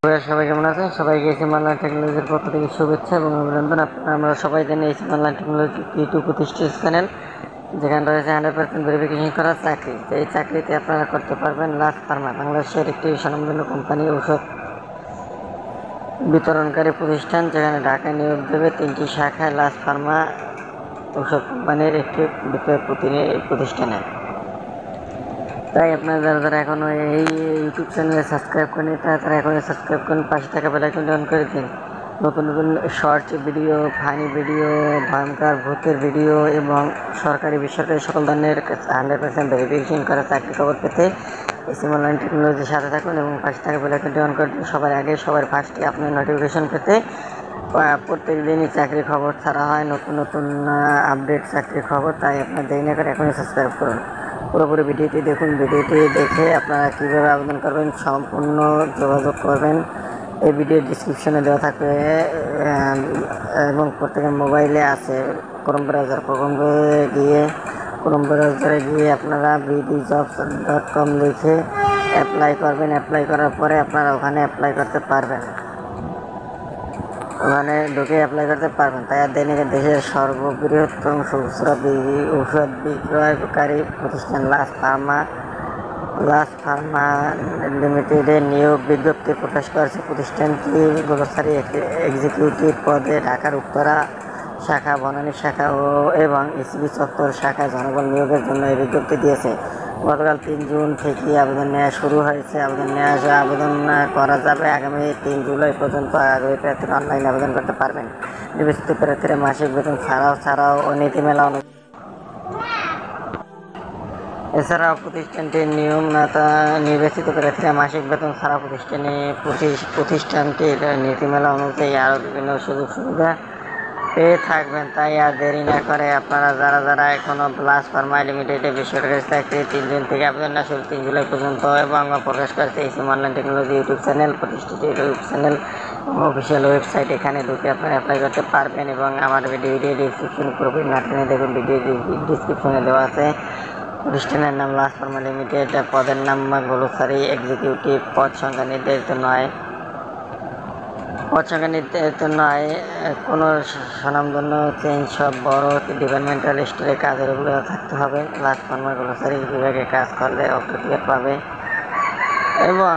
সবাই কেমন আছেন? সবাইকে এসএম অনলাইন টেকনোলজির পক্ষ থেকে শুভেচ্ছা এবং অভিনন্দন। আমরা সবাই জানি এসএম অনলাইন টেকনোলজি ইউটিউব প্রতিষ্ঠিত চ্যানেল, যেখানে রয়েছে 100% ভেরিফিকেশন করা চাকরি। তো এই চাকরিতে আপনারা করতে পারবেন লাস ফার্মা, বাংলাদেশের একটি স্বনামধন্য কোম্পানি, ঔষধ বিতরণকারী প্রতিষ্ঠান, যেখানে ঢাকায় নিয়োগ দেবে 3টি শাখায় লাস ফার্মা ঔষধ কোম্পানির একটি বিক্রয় প্রতিষ্ঠানে। তাই আপনারা যারা এখনো এই ইউটিউব চ্যানেলে সাবস্ক্রাইব করেন, তারা এখনই সাবস্ক্রাইব করেন, পাশে থাকা বেল আইকনটি অন করে দিন। নতুন নতুন শর্টস ভিডিও, ফানি ভিডিও, ভয়ঙ্কর ভূতের ভিডিও এবং সরকারি বেসরকারি সকল ধরনের 100% ভেরিফিকেশন করা চাকরি খবর পেতে এসএম অনলাইন টেকনোলজির সাথে থাকুন এবং পাশে থাকা বেল আইকনটি অন করে দিন। সবার আগে সবার ফার্স্টে আপনার নোটিফিকেশন পেতে প্রত্যেক দিনই চাকরি খবর ছাড়া হয়, নতুন নতুন আপডেট চাকরির খবর। তাই আপনার দেরি না করে এখনই সাবস্ক্রাইব করুন। পুরোপুরি ভিডিওটি দেখুন। ভিডিওটি দেখে আপনারা কীভাবে আবেদন করবেন সম্পূর্ণ যোগাযোগ করবেন এই ভিডিও ডিসক্রিপশনে দেওয়া থাকবে এবং প্রত্যেকের মোবাইলে আছে ক্রোম ব্রাউজারে গিয়ে আপনারা bdjobs.com লিখে অ্যাপ্লাই করবেন। অ্যাপ্লাই করার পরে আপনারা ওখানে অ্যাপ্লাই করতে পারবেন, ওখানে ঢুকে অ্যাপ্লাই করতে পারবেন। তাই আর দেশের সর্ববৃহত্তম ঔষধ বিক্রয়কারী প্রতিষ্ঠান লাস ফার্মা লিমিটেডের নিয়োগ বিজ্ঞপ্তি প্রকাশ করেছে। প্রতিষ্ঠানটি গ্লোসারি এক্সিকিউটিভ পদে ঢাকার উত্তরা শাখা, বনানী শাখা এবং ইসিবি চত্বর শাখায় জনবল নিয়োগের জন্য এই বিজ্ঞপ্তি দিয়েছে। গতকাল 3 জুন থেকে আবেদন নেওয়া শুরু হয়েছে। আবেদন করা যাবে আগামী 3 জুলাই পর্যন্ত। আগ্রহী প্রার্থীরা অনলাইনে আবেদন করতে পারবেন। নির্বাচিত প্রার্থীরা মাসিক বেতন ছাড়াও নীতিমেলা এছাড়াও প্রতিষ্ঠানটির নির্বাচিত প্রার্থীরা মাসিক বেতন ছাড়াও প্রতিষ্ঠানটির নীতিমালা অনুযায়ী আরও বিভিন্ন সুযোগ সুবিধা পেয়ে থাকবেন। তাই আর দেরি না করে আপনারা যারা এখনও লাস ফার্মা লিমিটেডে বেসরকারি চাকরি 3 জুন থেকে আবেদন না শুরু 3 জুলাই পর্যন্ত এবং প্রকাশ করেছে SM online technology YouTube channel, প্রতিষ্ঠিত ইউটিউব চ্যানেল অফিসিয়াল ওয়েবসাইট। এখানে ঢুকে আপনারা অ্যাপ্লাই করতে পারবেন এবং আমার ভিডিও ডিসক্রিপশন পুরোপুরি না টেনে দেখুন। ভিডিও ডিসক্রিপশনে দেওয়া আছে। প্রতিষ্ঠানের নাম লাস ফার্মা লিমিটেড, পদের নাম গ্লোসারি এক্সিকিউটিভ, পদ সংখ্যা নির্ধারিত নয়। কোনো স্বনামধন্য চেঞ্জ সব বড় ডিপার্টমেন্টাল স্টোরে কাজের অভিজ্ঞতা থাকতে হবে। লাস ফার্মা গ্লোসারি বিভাগে কাজ করলে অগ্রাধিকার পাবে এবং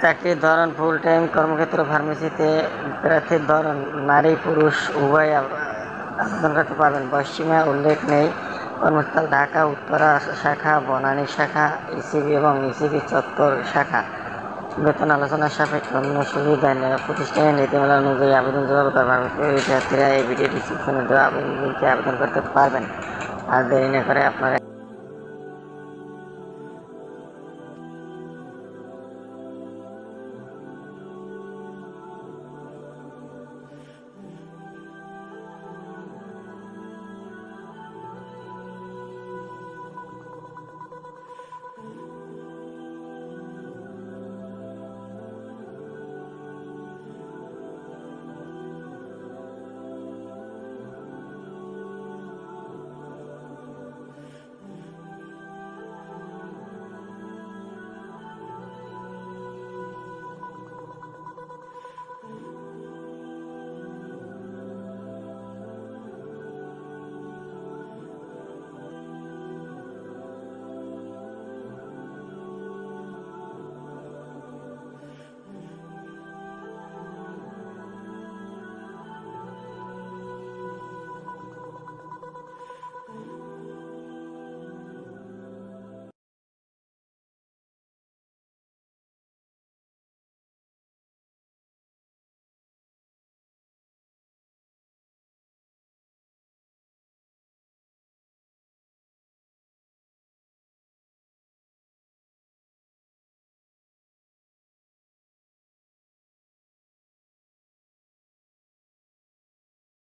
চাকরির ধরন ফুল টাইম কর্মক্ষেত্র ফার্মেসিতে। প্রার্থীর ধরন নারী পুরুষ উভয় আবেদন করতে পারবেন। বয়সসীমা উল্লেখ নেই। কর্মস্থল ঢাকা উত্তরা শাখা, বনানী শাখা, ইসিবি এবং ইসিবি চত্বর শাখা। বেতন আলোচনার সাপেক্ষে অন্য সুবিধা নেই। প্রতিষ্ঠানের নীতিমালা অনুযায়ী আবেদন যেভাবে করবেন প্রার্থীরা এই ভিডিও ডিসক্রিপশনে দেওয়া আবেদন লিঙ্কে আবেদন করতে পারবেন। আর দেরি না করে আপনারা